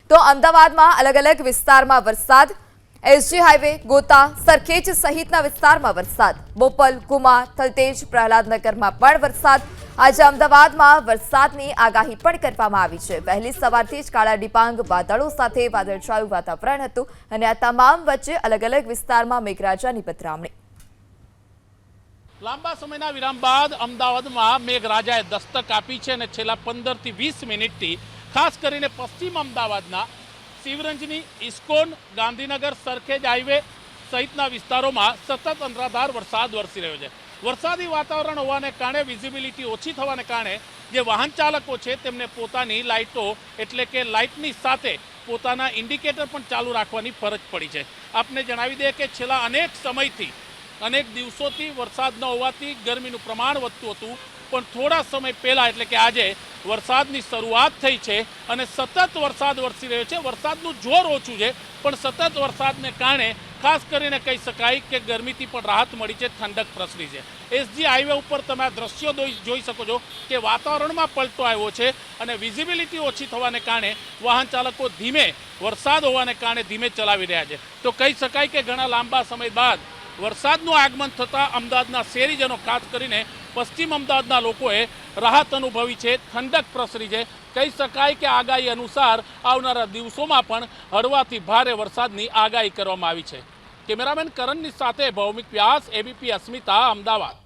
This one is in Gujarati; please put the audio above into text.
તો અમદાવાદમાં અલગ અલગ વિસ્તારમાં વરસાદ, એસજી હાઈવે, ગોતા, સરખેજ સહિતના વિસ્તારમાં વરસાદ, બોપલ, કુમા, થલતેજ, પ્રહલાદનગરમાં પણ વરસાદ। આજે અમદાવાદમાં વરસાદની આગાહી પણ કરવામાં આવી છે। વહેલી સવારથી જ કાળા ડિબાંગ વાદળો સાથે વાદળછાયું વાતાવરણ હતું અને આ તમામ વચ્ચે અલગ અલગ વિસ્તારમાં મેઘરાજાની પધરામણી। લાંબા સમયના વિરામ બાદ અમદાવાદમાં મેઘરાજાએ દસ્તક આપી છે અને છેલ્લા 15 થી 20 મિનિટથી ખાસ કરીને પશ્ચિમ અમદાવાદના શિવરંજની, ઇસ્કોન, ગાંધીનગર, સરખેજ હાઈવે સહિતના વિસ્તારોમાં સતત અનરાધાર વરસાદ વરસી રહ્યો છે। વરસાદી વાતાવરણ હોવાને કારણે વિઝિબિલિટી ઓછી થવાને કારણે જે વાહન ચાલકો છે તેમને પોતાની લાઇટો એટલે કે લાઇટની સાથે પોતાના ઇન્ડિકેટર પણ ચાલુ રાખવાની ફરજ પડી છે। આપને જણાવી દઈએ કે છેલ્લા અનેક સમયથી અનેક દિવસોથી વરસાદ ન હોવાથી ગરમીનું પ્રમાણ વધતું હતું, પણ થોડા સમય પહેલાં એટલે કે આજે વરસાદની શરૂઆત થઈ છે અને સતત વરસાદ વરસી રહ્યો છે। વરસાદનું જોર ઓછું છે, પણ સતત વરસાદને કારણે ખાસ કરીને કહી શકાય કે ગરમીથી પણ રાહત મળી છે, ઠંડક પ્રસરી છે। એસજી હાઈવે ઉપર તમે આ દ્રશ્યો જોઈ શકો છો કે વાતાવરણમાં પલટો આવ્યો છે અને વિઝિબિલિટી ઓછી થવાને કારણે વાહન ચાલકો વરસાદ હોવાને કારણે ધીમે ચલાવી રહ્યા છે। તો કહી શકાય કે ઘણા લાંબા સમય બાદ વરસાદનું આગમન થતાં અમદાવાદના શહેરીજનો ખાસ કરીને પશ્ચિમ અમદાવાદના લોકોએ રાહત અનુભવી છે, ઠંડક પ્રસરી છે। કહી શકાય કે આગાહી અનુસાર આવનારા દિવસોમાં પણ હળવાથી ભારે વરસાદની આગાહી કરવામાં આવી છે। કેમેરામેન કરણની સાથે ભૌમિક વ્યાસ, એબીપી અસ્મિતા, અમદાવાદ।